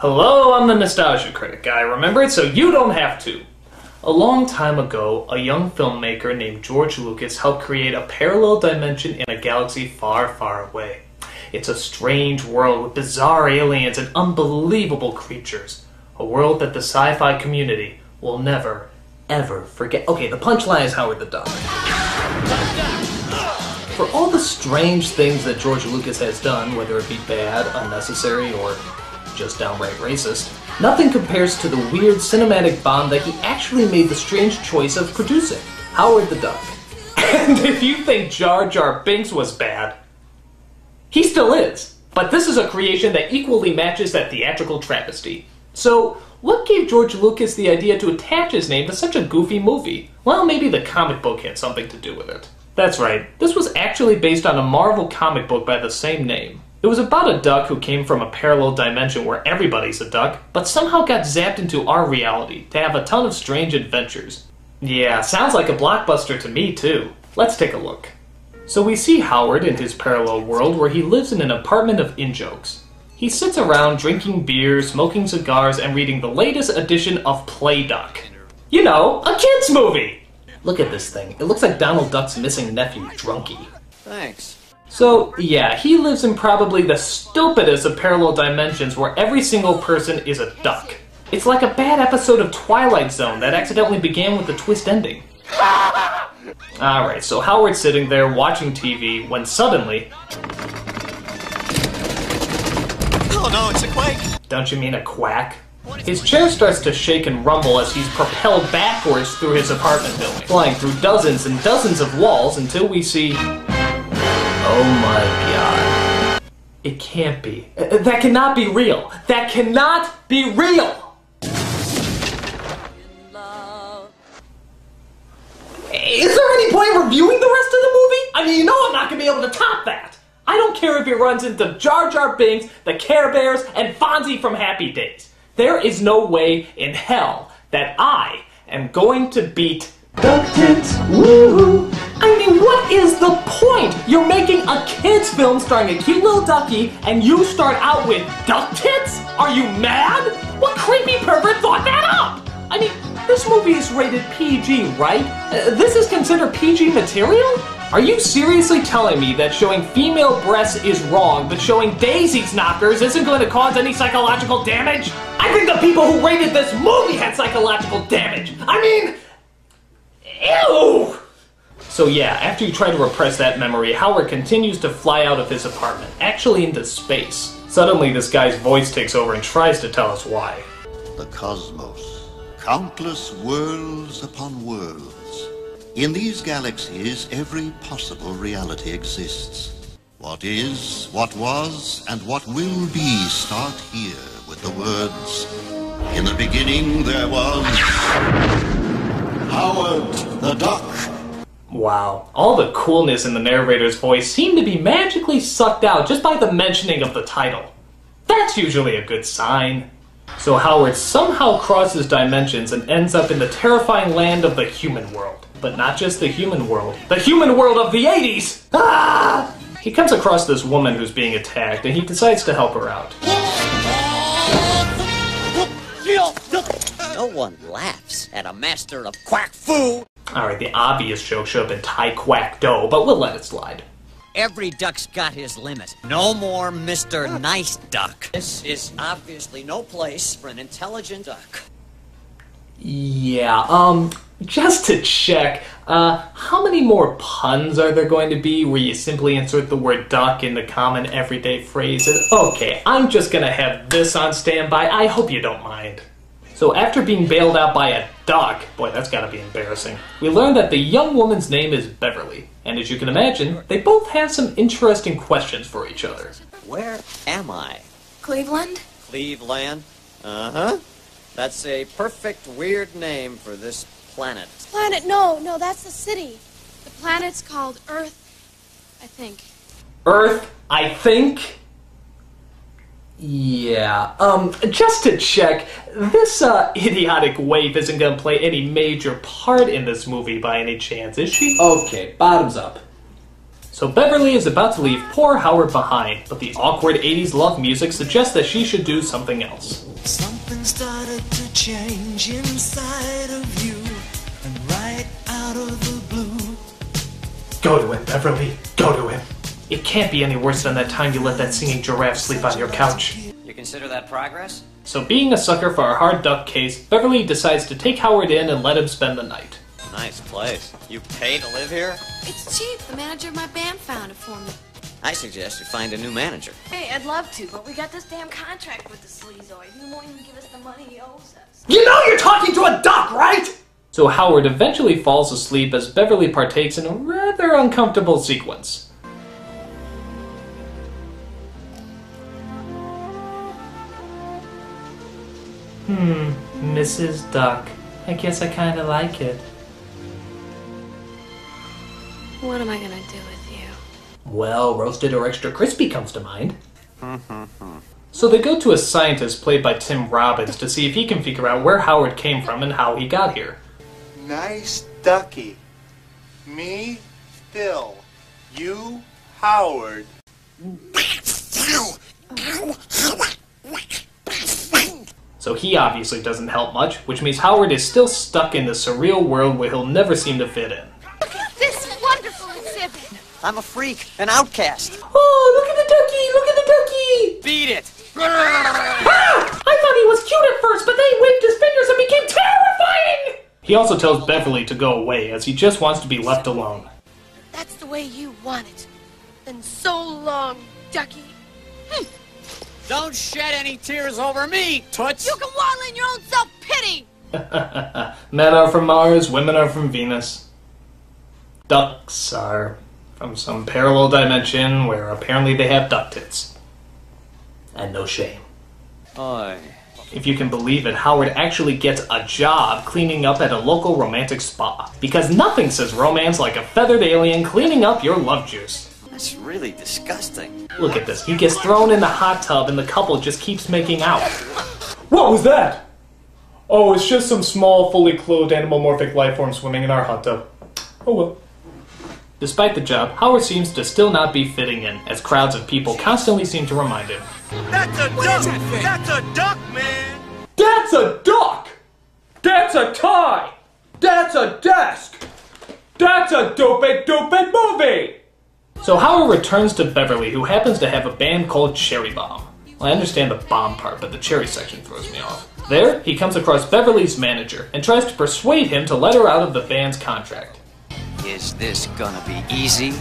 Hello, I'm the Nostalgia Critic. I remember it so you don't have to. A long time ago, a young filmmaker named George Lucas helped create a parallel dimension in a galaxy far, far away. It's a strange world with bizarre aliens and unbelievable creatures. A world that the sci-fi community will never, ever forget. Okay, the punchline is Howard the Duck. For all the strange things that George Lucas has done, whether it be bad, unnecessary, or just downright racist, nothing compares to the weird cinematic bomb that he actually made the strange choice of producing, Howard the Duck. And if you think Jar Jar Binks was bad, he still is. But this is a creation that equally matches that theatrical travesty. So, what gave George Lucas the idea to attach his name to such a goofy movie? Well, maybe the comic book had something to do with it. That's right, this was actually based on a Marvel comic book by the same name. It was about a duck who came from a parallel dimension where everybody's a duck, but somehow got zapped into our reality to have a ton of strange adventures. Yeah, sounds like a blockbuster to me too. Let's take a look. So we see Howard in his parallel world where he lives in an apartment of in-jokes. He sits around drinking beer, smoking cigars, and reading the latest edition of Play Duck. You know, a kids movie! Look at this thing. It looks like Donald Duck's missing nephew, Drunky. Thanks. So, yeah, he lives in probably the stupidest of parallel dimensions where every single person is a duck. It's like a bad episode of Twilight Zone that accidentally began with a twist ending. Alright, so Howard's sitting there watching TV when suddenly... Oh no, it's a quake! Don't you mean a quack? His chair starts to shake and rumble as he's propelled backwards through his apartment building, flying through dozens and dozens of walls until we see... Oh my god. It can't be. That cannot be real. That cannot be real! Is there any point in reviewing the rest of the movie? I mean, you know I'm not going to be able to top that. I don't care if it runs into Jar Jar Binks, the Care Bears, and Fonzie from Happy Days. There is no way in hell that I am going to beat Duck Tits. Woo! I mean, what is the point? You're making a kid's film starring a cute little ducky, and you start out with duck tits? Are you mad? What creepy pervert thought that up? I mean, this movie is rated PG, right? This is considered PG material? Are you seriously telling me that showing female breasts is wrong, but showing Daisy's knockers isn't going to cause any psychological damage? I think the people who rated this movie had psychological damage. I mean, ew! So yeah, after you try to repress that memory, Howard continues to fly out of his apartment, actually into space. Suddenly this guy's voice takes over and tries to tell us why. The cosmos, countless worlds upon worlds. In these galaxies, every possible reality exists. What is, what was, and what will be start here with the words, in the beginning there was Howard the Duck. Wow, all the coolness in the narrator's voice seemed to be magically sucked out just by the mentioning of the title. That's usually a good sign. So Howard somehow crosses dimensions and ends up in the terrifying land of the human world. But not just the human world of the 80s! Ah! He comes across this woman who's being attacked, and he decides to help her out. No one laughs at a master of quack fu. Alright, the obvious joke should have been Thai quack dough, but we'll let it slide. Every duck's got his limit. No more Mr. Nice Duck. This is obviously no place for an intelligent duck. Yeah, just to check, how many more puns are there going to be where you simply insert the word duck into common everyday phrases? Okay, I'm just gonna have this on standby. I hope you don't mind. So after being bailed out by a duck, boy, that's gotta be embarrassing, we learn that the young woman's name is Beverly. And as you can imagine, they both have some interesting questions for each other. Where am I? Cleveland? Cleveland? Uh-huh. That's a perfect weird name for this planet. Planet? No, that's the city. The planet's called Earth, I think. Earth, I think? Yeah, just to check, this, idiotic waif isn't gonna play any major part in this movie by any chance, is she? Okay, bottoms up. So Beverly is about to leave poor Howard behind, but the awkward 80s love music suggests that she should do something else. Something started to change inside of you, and right out of the blue. Go to him, Beverly. Go to him. It can't be any worse than that time you let that singing giraffe sleep on your couch. You consider that progress? So being a sucker for a hard duck case, Beverly decides to take Howard in and let him spend the night. Nice place. You pay to live here? It's cheap. The manager of my band found it for me. I suggest you find a new manager. Hey, I'd love to, but we got this damn contract with the sleazoid. He won't even give us the money he owes us. You know you're talking to a duck, right? So Howard eventually falls asleep as Beverly partakes in a rather uncomfortable sequence. Mrs. Duck. I guess I kinda like it. What am I gonna do with you? Well, roasted or extra crispy comes to mind. So they go to a scientist played by Tim Robbins to see if he can figure out where Howard came from and how he got here. Nice ducky. Me, Phil. You, Howard. So he obviously does't help much, which means Howard is still stuck in the surreal world where he'll never seem to fit in. Look at this wonderful exhibit. I'm a freak, an outcast. Oh, look at the ducky! Look at the ducky! Beat it! Ah! I thought he was cute at first, but then he waved his fingers and became terrifying! He also tells Beverly to go away, as he just wants to be left alone. That's the way you want it. Then so long, ducky. Don't shed any tears over me, Toots! You can waddle in your own self-pity! Men are from Mars, women are from Venus. Ducks are from some parallel dimension where apparently they have duck tits. And no shame. Oy. If you can believe it, Howard actually gets a job cleaning up at a local romantic spa. Because nothing says romance like a feathered alien cleaning up your love juice. That's really disgusting. Look at this. He gets thrown in the hot tub and the couple just keeps making out. What was that? Oh, it's just some small, fully clothed animalmorphic life form swimming in our hot tub. Oh well. Despite the job, Howard seems to still not be fitting in, as crowds of people constantly seem to remind him. That's a duck! That's a duck, man! That's a duck! That's a tie! That's a desk! That's a dope movie! So Howard returns to Beverly, who happens to have a band called Cherry Bomb. Well, I understand the bomb part, but the cherry section throws me off. There, he comes across Beverly's manager and tries to persuade him to let her out of the band's contract. Is this gonna be easy?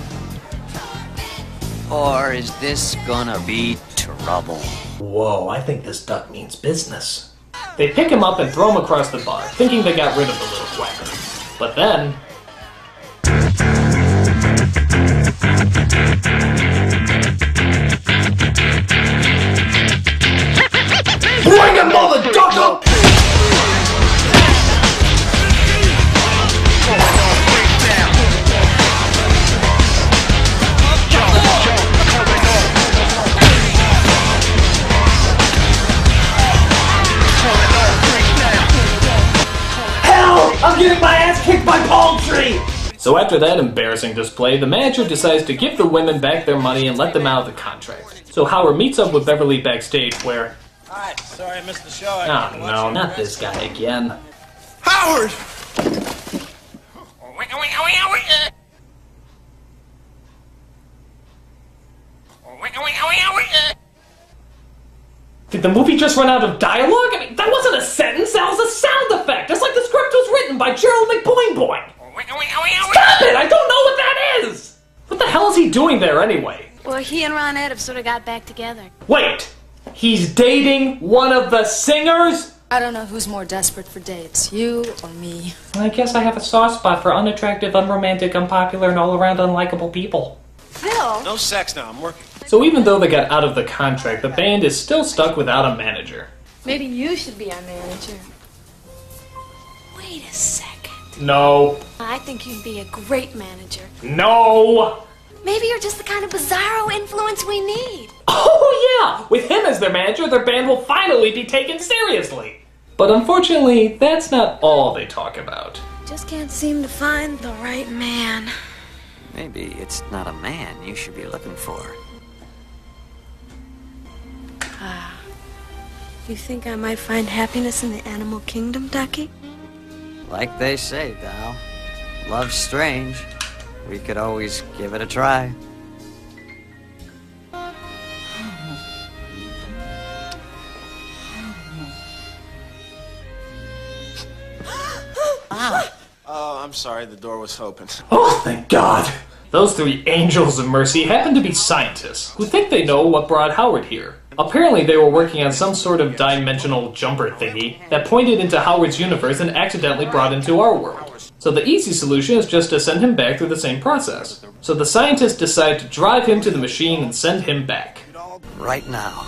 Or is this gonna be trouble? Whoa, I think this duck means business. They pick him up and throw him across the bar, thinking they got rid of the little quacker. But then... Bring him, mother ducker! I'm getting my ass kicked by palm tree! So after that embarrassing display, the manager decides to give the women back their money and let them out of the contract. So Howard meets up with Beverly backstage where... Hi, sorry I missed the show. Oh no, not this guy again. Howard! Did the movie just run out of dialogue? I mean, that wasn't a sentence, that was a sound effect! It's like the script was written by Gerald McBoing. Stop it! I don't know what that is! What the hell is he doing there anyway? Well, he and Ron Ed have sort of got back together. Wait! He's dating one of the singers? I don't know who's more desperate for dates, you or me. I guess I have a soft spot for unattractive, unromantic, unpopular, and all-around unlikable people. Phil? No sex now, I'm working. So even though they got out of the contract, the band is still stuck without a manager. Maybe you should be our manager. Wait a second. No. I think you'd be a great manager. No! Maybe you're just the kind of bizarro influence we need. Oh yeah! With him as their manager, their band will finally be taken seriously. But unfortunately, that's not all they talk about. Just can't seem to find the right man. Maybe it's not a man you should be looking for. You think I might find happiness in the animal kingdom, Ducky? Like they say, Dal, love's strange. We could always give it a try. Oh, I'm sorry, the door was open. Oh, thank God! Those three angels of mercy happen to be scientists who think they know what brought Howard here. Apparently they were working on some sort of dimensional jumper thingy that pointed into Howard's universe and accidentally brought into our world. So the easy solution is just to send him back through the same process. So the scientists decide to drive him to the machine and send him back. Right now,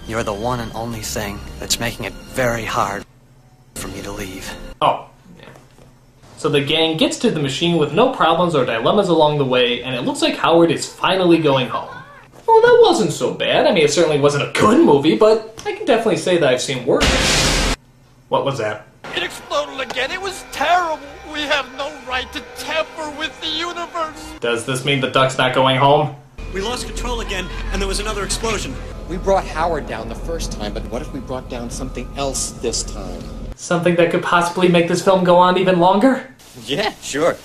you're the one and only thing that's making it very hard for me to leave. Oh. So the gang gets to the machine with no problems or dilemmas along the way, and it looks like Howard is finally going home. Well, that wasn't so bad. I mean, it certainly wasn't a good movie, but I can definitely say that I've seen worse. What was that? It exploded again. It was terrible. We have no right to tamper with the universe. Does this mean the duck's not going home? We lost control again, and there was another explosion. We brought Howard down the first time, but what if we brought down something else this time? Something that could possibly make this film go on even longer? Yeah, sure.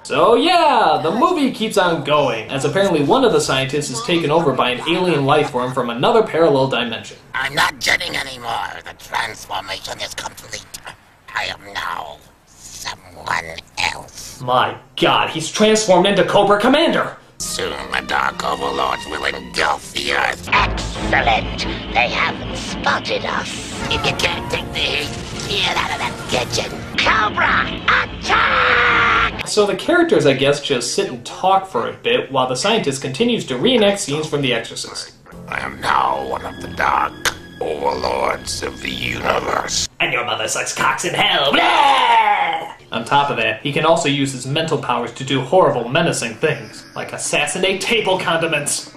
So yeah, the movie keeps on going, as apparently one of the scientists is taken over by an alien life form from another parallel dimension. I'm not jetting anymore. The transformation is complete. I am now someone else. My God, he's transformed into Cobra Commander! Soon the Dark Overlords will engulf the Earth. Excellent! They haven't spotted us. If you can't take the heat, get out of that kitchen. Cobra, attack! So the characters, I guess, just sit and talk for a bit while the scientist continues to reenact scenes from The Exorcist. I am now one of the Dark Overlords of the universe. And your mother sucks cocks in hell! Blah! On top of that, he can also use his mental powers to do horrible, menacing things, like assassinate table condiments.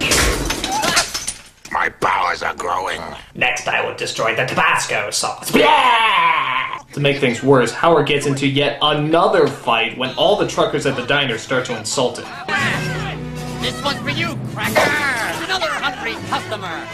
My powers are growing. Next I will destroy the Tabasco sauce. Blah! To make things worse, Howard gets into yet another fight when all the truckers at the diner start to insult him. This one's for you, cracker! Another hungry customer!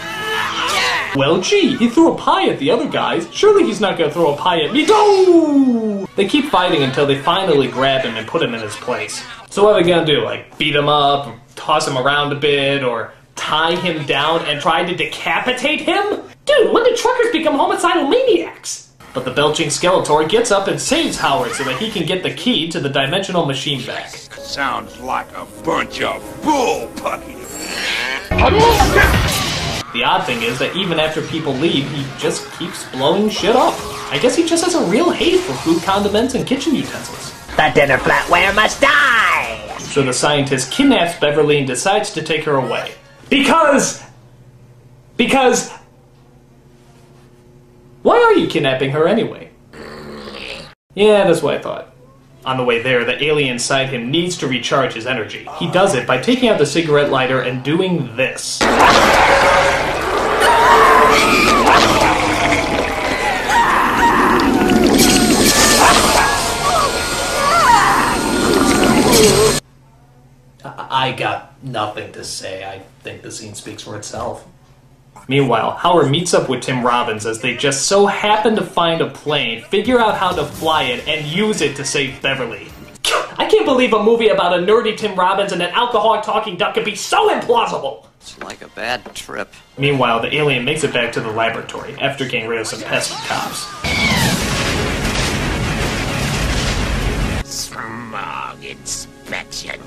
Yeah! Well, gee, he threw a pie at the other guys. Surely he's not gonna throw a pie at me. Go! They keep fighting until they finally grab him and put him in his place. So what are they gonna do? Like, beat him up, or toss him around a bit, or tie him down and try to decapitate him? Dude, when did truckers become homicidal maniacs? But the belching Skeletor gets up and saves Howard so that he can get the key to the dimensional machine back. Sounds like a bunch of bull pucky. The odd thing is that even after people leave, he just keeps blowing shit up. I guess he just has a real hate for food condiments and kitchen utensils. The dinner flatware must die! So the scientist kidnaps Beverly and decides to take her away. Because... Why are you kidnapping her anyway? Yeah, that's what I thought. On the way there, the alien inside him needs to recharge his energy. He does it by taking out the cigarette lighter and doing this. I got nothing to say. I think the scene speaks for itself. Meanwhile, Howard meets up with Tim Robbins as they just so happen to find a plane, figure out how to fly it, and use it to save Beverly. I can't believe a movie about a nerdy Tim Robbins and an alcoholic talking duck could be so implausible! It's like a bad trip. Meanwhile, the alien makes it back to the laboratory after getting rid of some pesky cops. Smog inspection.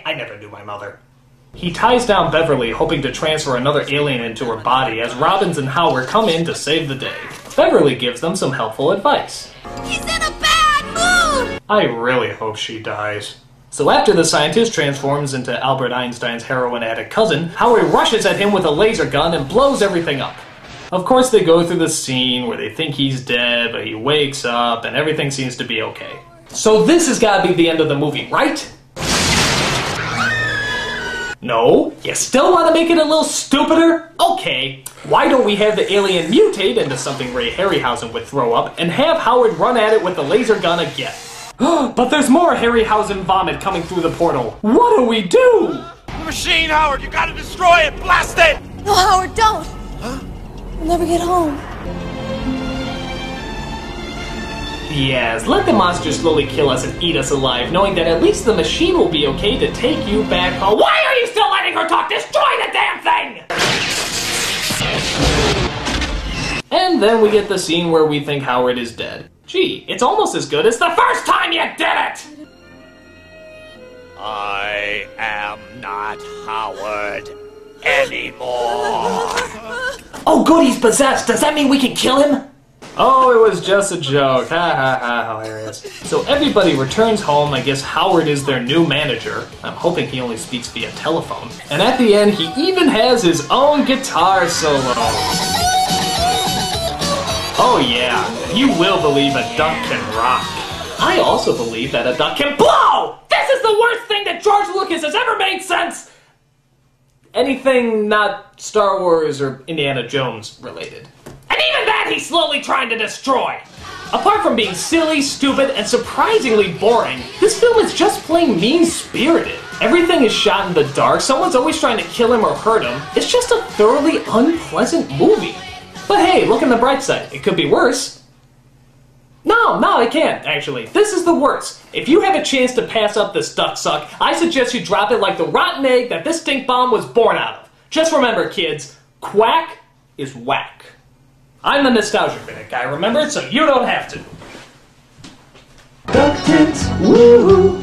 I never knew my mother. He ties down Beverly, hoping to transfer another alien into her body as Robbins and Howard come in to save the day. Beverly gives them some helpful advice. He's in a bad mood! I really hope she dies. So after the scientist transforms into Albert Einstein's heroin addict cousin, Howard rushes at him with a laser gun and blows everything up. Of course they go through the scene where they think he's dead, but he wakes up and everything seems to be okay. So this has got to be the end of the movie, right? No? You still want to make it a little stupider? Okay. Why don't we have the alien mutate into something Ray Harryhausen would throw up and have Howard run at it with the laser gun again? But there's more Harryhausen vomit coming through the portal. What do we do? The machine, Howard! You gotta destroy it! Blast it! No, Howard, don't! Huh? We'll never get home. Yes, let the monster slowly kill us and eat us alive, knowing that at least the machine will be okay to take you back home. Why are you still letting her talk? Destroy the damn thing! And then we get the scene where we think Howard is dead. Gee, it's almost as good as the first time you did it! I am not Howard anymore. Oh good, he's possessed. Does that mean we can kill him? Oh, it was just a joke. Ha ha ha, hilarious. So everybody returns home. I guess Howard is their new manager. I'm hoping he only speaks via telephone. And at the end, he even has his own guitar solo. Oh yeah, you will believe a duck can rock. I also believe that a duck can blow! This is the worst thing that George Lucas has ever made since anything not Star Wars or Indiana Jones related. And even that he's slowly trying to destroy! Apart from being silly, stupid, and surprisingly boring, this film is just plain mean-spirited. Everything is shot in the dark, someone's always trying to kill him or hurt him. It's just a thoroughly unpleasant movie. But hey, look on the bright side, it could be worse. No, it can't, actually. This is the worst. If you have a chance to pass up this duck suck, I suggest you drop it like the rotten egg that this stink bomb was born out of. Just remember, kids, quack is whack. I'm the Nostalgia Critic guy, remember? So you don't have to. Duck tits, woo!